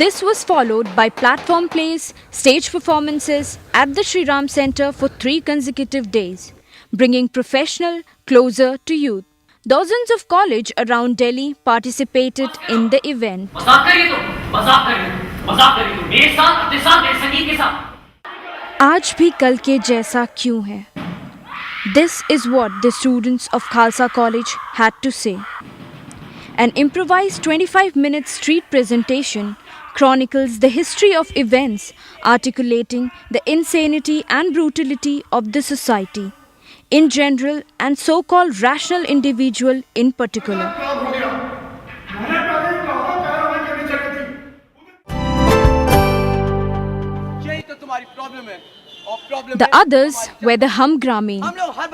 This was followed by platform plays, stage performances at the Shri Ram Center for 3 consecutive days, bringing professional closer to youth. Dozens of colleges around Delhi participated in the event. आज भी कल के जैसा क्यों है? This is what the students of Khalsa College had to say. An improvised 25-minute street presentation chronicles the history of events articulating the insanity and brutality of the society in general and so-called rational individual in particular. The others were the Hum Gramin,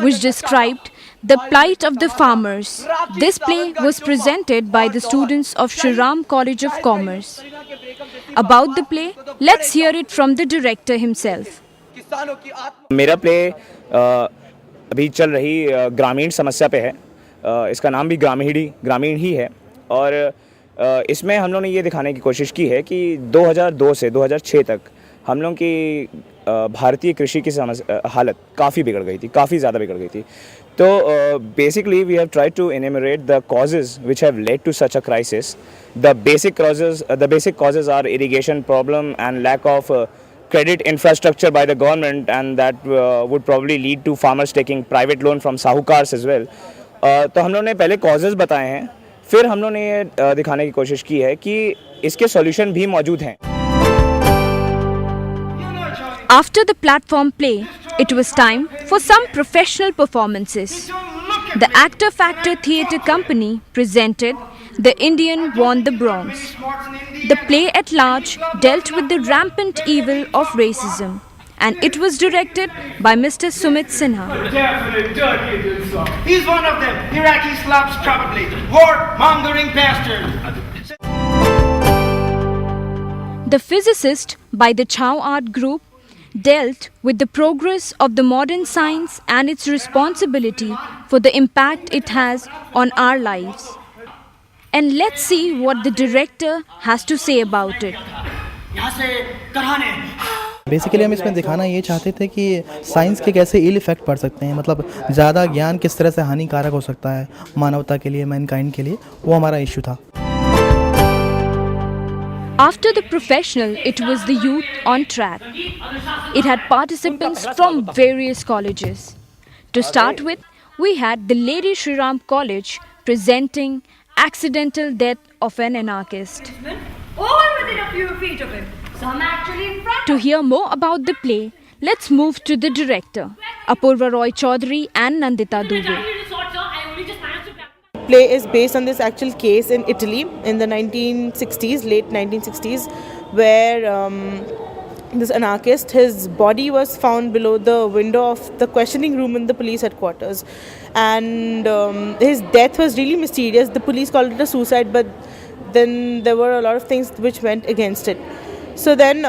which described the plight of the farmers. This play was presented by the students of Shri Ram College of Commerce. About the play, let's hear it from the director himself. मेरा play अभी चल रही ग्रामीण समस्या पे है. इसका नाम भी ग्रामीण ही है और इसमें हम लोगों ने ये दिखाने की कोशिश की है कि 2002 से 2006 तक हम लोगों की भारतीय कृषि की हालत काफ़ी बिगड़ गई थी, काफ़ी ज़्यादा बिगड़ गई थी. तो basically we have tried to enumerate the causes which have led to such a crisis. The basic causes are irrigation problem and lack of credit infrastructure by the government, and that would probably lead to farmers taking private loan from sahukars as well. तो हम लोगों ने पहले causes बताए हैं, फिर हम लोगों ने ये दिखाने की कोशिश की है कि इसके solution भी मौजूद हैं. After the platform play, it was time for some professional performances. The Actor Factor Theatre Company presented The Indian Won the Bronze. The play at large dealt with the rampant evil of racism, and it was directed by Mr. Sumit Sinha. He's one of them. Iraqi slobs probably. War-mongering bastard. The Physicist by the Chow Art Group dealt with the progress of the modern science and its responsibility for the impact it has on our lives. And let's see what the director has to say about it. Basically हम इसमें दिखाना ये चाहते थे कि science के कैसे इल effect पड़ सकते हैं, मतलब ज़्यादा ज्ञान किस तरह से हानिकारक हो सकता है मानवता के लिए, मैनकाइंड के लिए. वो हमारा इशू था. After the professional, it was the youth on track. It had participants from various colleges. To start with, we had the Lady Shri Ram College presenting Accidental Death of an Anarchist. All within a few feet of him. Some actually in front. To hear more about the play, let's move to the director, Apurva Roy Chaudhary and Nandita Dubey. Play is based on this actual case in Italy in the 1960s, late 1960s, where this anarchist, his body was found below the window of the questioning room in the police headquarters, and his death was really mysterious. The police called it a suicide, but then there were a lot of things which went against it. So then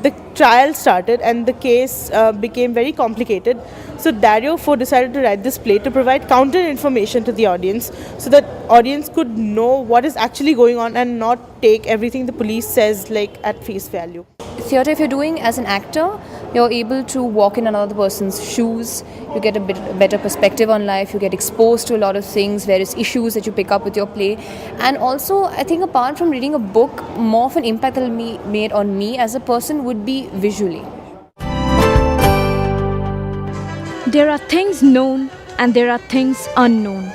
the trial started and the case became very complicated. So Dario Fo decided to write this play to provide counter information to the audience so that audience could know what is actually going on and not take everything the police says like at face value. Theatre, if you're doing as an actor, you're able to walk in another person's shoes, you get a better perspective on life, you get exposed to a lot of things, various issues that you pick up with your play. And also, I think apart from reading a book, more of an impact that will be made on me as a person would be visually. There are things known and there are things unknown.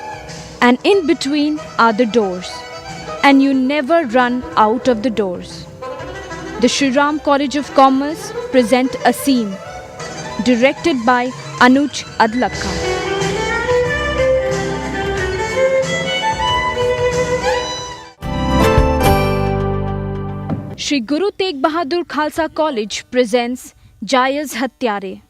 And in between are the doors. And you never run out of the doors. The Shri Ram College of Commerce present a scene directed by Anuj Adlakha. Shri Guru Tegh Bahadur Khalsa College presents Jayaz Hatyare.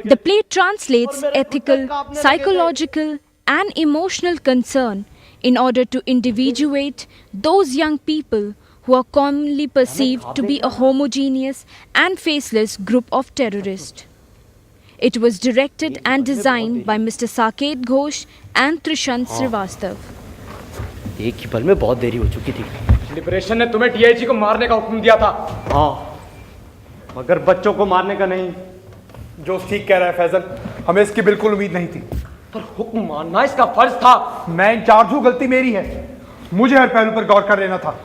The play translates ethical, psychological and emotional concern in order to individuate those young people who are commonly perceived to be a homogeneous and faceless group of terrorists. It was directed and designed by Mr. Saket Ghosh and Trishant Srivastav. एक ही पल में बहुत देरी हो चुकी थी. Liberation ने तुम्हें डीआईजी को मारने का हुक्म दिया था। हाँ, मगर बच्चों को मारने का नहीं। जो ठीक कह रहा है फैजल, हमें इसकी बिल्कुल उम्मीद नहीं थी। पर हुक्म मानना इसका फर्ज था। मैं इंचार्ज हूँ, गलती मेरी है। मुझे हर पहलू पर गौर कर लेना था।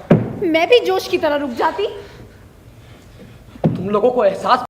मैं भी जोश की तरह रुक जाती। तुम लोगों को एहसास